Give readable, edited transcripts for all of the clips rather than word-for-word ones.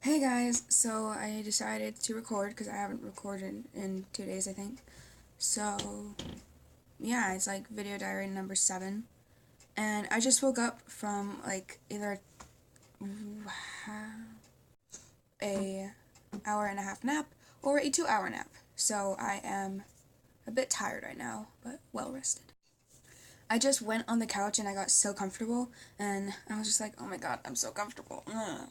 Hey guys, so I decided to record because I haven't recorded in 2 days, I think. So, yeah, it's like video diary number 7. And I just woke up from like either a hour and a half nap or a 2 hour nap. So I am a bit tired right now, but well rested. I just went on the couch and I got so comfortable and I was just like, oh my god, I'm so comfortable. Ugh.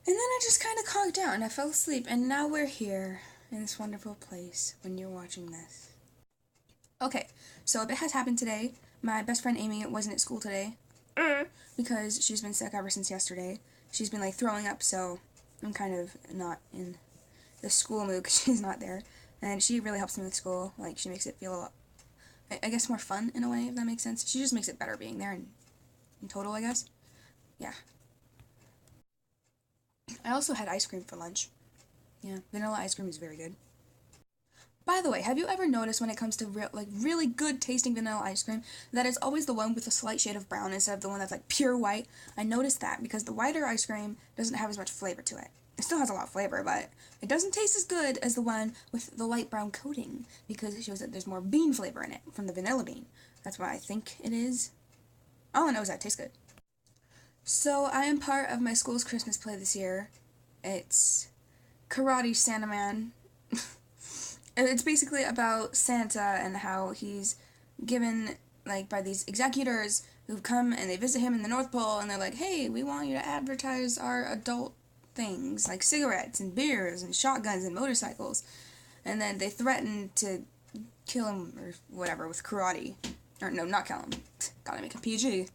And then I just kind of conked down and I fell asleep, and now we're here in this wonderful place when you're watching this. Okay, so a bit has happened today. My best friend Amy wasn't at school today because she's been sick ever since yesterday. She's been like throwing up, so I'm kind of not in the school mood because she's not there. And she really helps me with school. Like, she makes it feel a lot, I guess, more fun in a way, if that makes sense. She just makes it better being there in total, I guess. Yeah. I also had ice cream for lunch. Yeah, vanilla ice cream is very good. By the way, have you ever noticed when it comes to really good tasting vanilla ice cream that it's always the one with a slight shade of brown instead of the one that's like pure white? I noticed that because the whiter ice cream doesn't have as much flavor to it. It still has a lot of flavor, but it doesn't taste as good as the one with the light brown coating because it shows that there's more bean flavor in it from the vanilla bean. That's what I think it is. All I know is that it tastes good. So I am part of my school's Christmas play this year. It's Karate Santa Man. It's basically about Santa and how he's given, like, by these executors who've come and they visit him in the North Pole, and they're like, hey, we want you to advertise our adult things, like cigarettes and beers and shotguns and motorcycles. And then they threaten to kill him or whatever with karate. Or, no, not kill him. Gotta make it PG.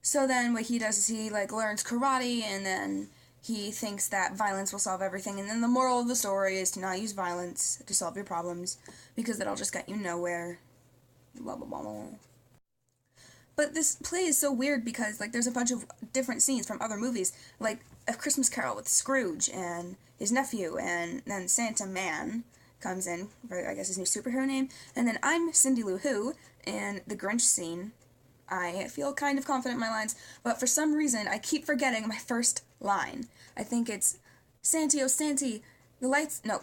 So then what he does is he, like, learns karate, and then he thinks that violence will solve everything, and then the moral of the story is to not use violence to solve your problems, because that'll just get you nowhere. Blah, blah, blah, blah. But this play is so weird because, like, there's a bunch of different scenes from other movies, like A Christmas Carol with Scrooge and his nephew, and then Santa Man comes in, for, I guess, his new superhero name, and then I'm Cindy Lou Who, in the Grinch scene. I feel kind of confident in my lines, but for some reason I keep forgetting my first line. I think it's Santy, oh Santy, the lights. No,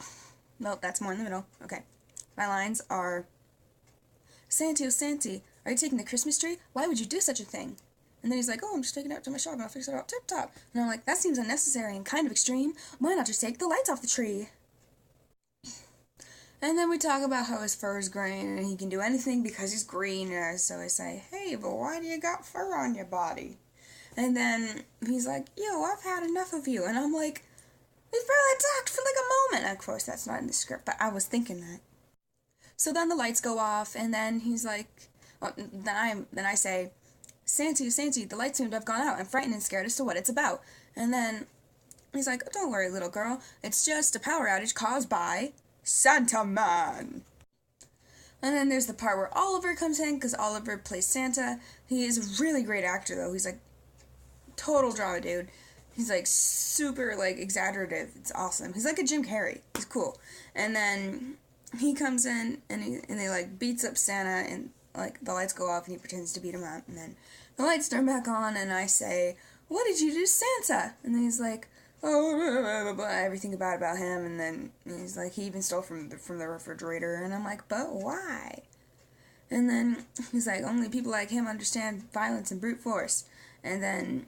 that's more in the middle. Okay. My lines are Santy, oh Santy, are you taking the Christmas tree? Why would you do such a thing? And then he's like, oh, I'm just taking it out to my shop and I'll fix it up tip top. And I'm like, that seems unnecessary and kind of extreme. Why not just take the lights off the tree? And then we talk about how his fur is green and he can do anything because he's green. So I say, hey, but why do you got fur on your body? And then he's like, yo, I've had enough of you. And I'm like, we've barely talked for like a moment. And of course, that's not in the script, but I was thinking that. So then the lights go off, and then he's like, well, then I say, Santy, Santy, the lights seem to have gone out. I'm frightened and scared as to what it's about. And then he's like, oh, don't worry, little girl. It's just a power outage caused by Santa Man. And then there's the part where Oliver comes in, because Oliver plays Santa. He is a really great actor, though. He's like total drama dude. He's like super like exaggerative. It's awesome. He's like a Jim Carrey. He's cool. And then he comes in and they like beats up Santa, and like the lights go off and he pretends to beat him up, and then the lights turn back on and I say, "What did you do to Santa?" And then he's like, oh, blah, blah, blah, everything about him, and then he's like, he even stole from the refrigerator, and I'm like, but why? And then he's like, only people like him understand violence and brute force. And then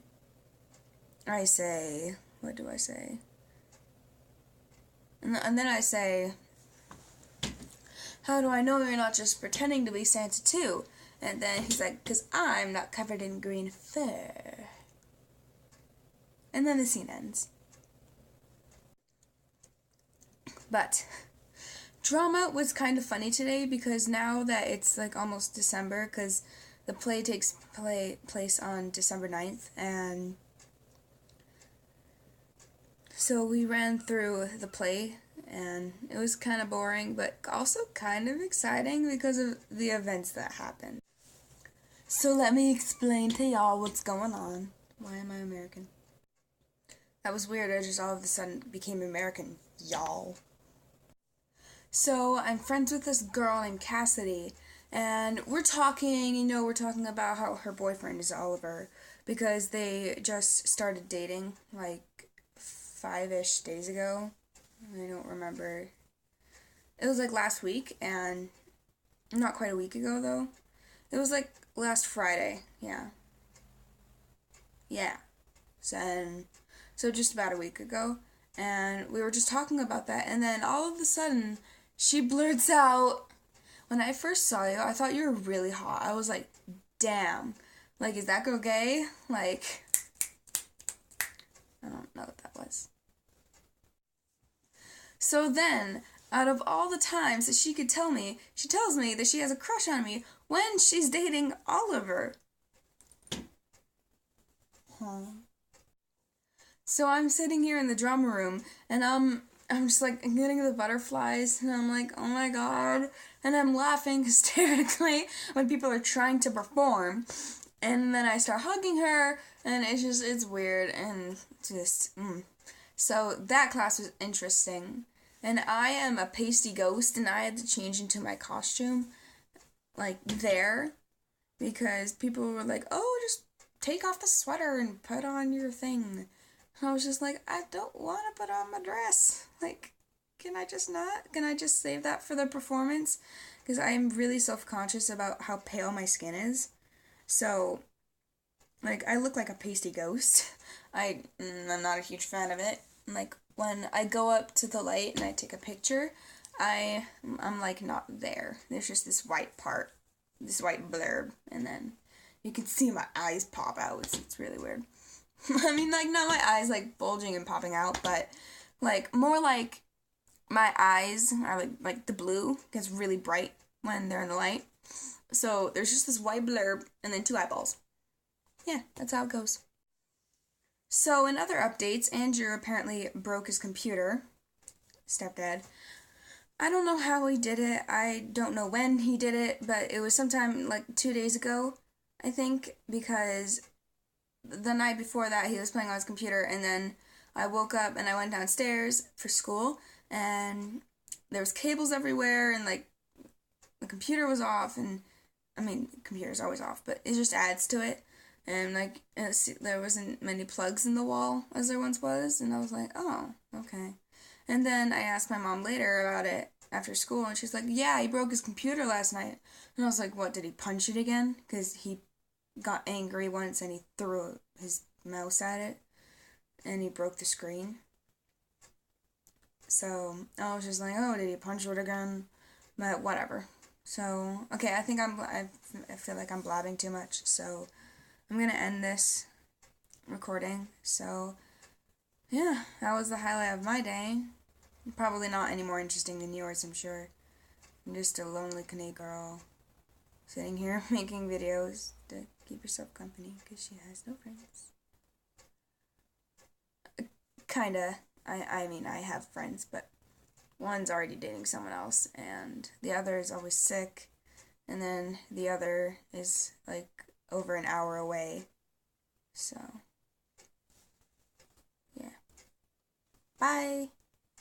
I say, what do I say? And then I say, how do I know you're not just pretending to be Santa too? And then he's like, because I'm not covered in green fur. And then the scene ends. But drama was kind of funny today because now that it's like almost December, because the play takes place on December 9th, and so we ran through the play, and it was kind of boring, but also kind of exciting because of the events that happened. So let me explain to y'all what's going on. Why am I American? That was weird, I just all of a sudden became American, y'all. So I'm friends with this girl named Cassidy, and we're talking about how her boyfriend is Oliver, because they just started dating like 5-ish days ago. I don't remember. It was like last week, and not quite a week ago though. It was like last Friday. Yeah. Yeah. So just about a week ago, and we were just talking about that, and then all of a sudden she blurts out, "When I first saw you, I thought you were really hot." I was like, "Damn. Like, is that girl gay?" Like, I don't know what that was. So then, out of all the times that she could tell me, she tells me that she has a crush on me when she's dating Oliver. Huh. So I'm sitting here in the drama room, and I'm just like getting the butterflies, and I'm like, oh my god, and I'm laughing hysterically when people are trying to perform, and then I start hugging her, and it's weird, and just, So that class was interesting, and I am a pasty ghost, and I had to change into my costume, like, there, because people were like, oh, just take off the sweater and put on your thing. I was just like, I don't want to put on my dress. Like, can I just not? Can I just save that for the performance? Because I am really self-conscious about how pale my skin is. So, like, I look like a pasty ghost. I'm not a huge fan of it. Like, when I go up to the light and I take a picture, I'm like not there. There's just this white part, this white blurb, and then you can see my eyes pop out. It's really weird. I mean, like, not my eyes, like, bulging and popping out, but, like, more like my eyes are, like the blue gets really bright when they're in the light. So, there's just this white blurb and then 2 eyeballs. Yeah, that's how it goes. So, in other updates, Andrew apparently broke his computer. Stepdad. I don't know how he did it. I don't know when he did it, but it was sometime, like, 2 days ago, I think, because the night before that, he was playing on his computer, and then I woke up and I went downstairs for school, and there was cables everywhere, and like the computer was off, and I mean, the computer's always off, but it just adds to it, and like there wasn't many plugs in the wall as there once was, and I was like, oh, okay. And then I asked my mom later about it after school, and she's like, yeah, he broke his computer last night, and I was like, what, did he punch it again? Because he got angry once and he threw his mouse at it and he broke the screen. So I was just like, oh, did he punch it again? But whatever. So, okay, I think I feel like I'm blabbing too much. So I'm going to end this recording. So, yeah, that was the highlight of my day. Probably not any more interesting than yours, I'm sure. I'm just a lonely Canadian girl sitting here making videos to keep herself company because she has no friends. Kinda. I mean, I have friends, but one's already dating someone else, and the other is always sick, and then the other is like over an hour away. So, yeah. Bye!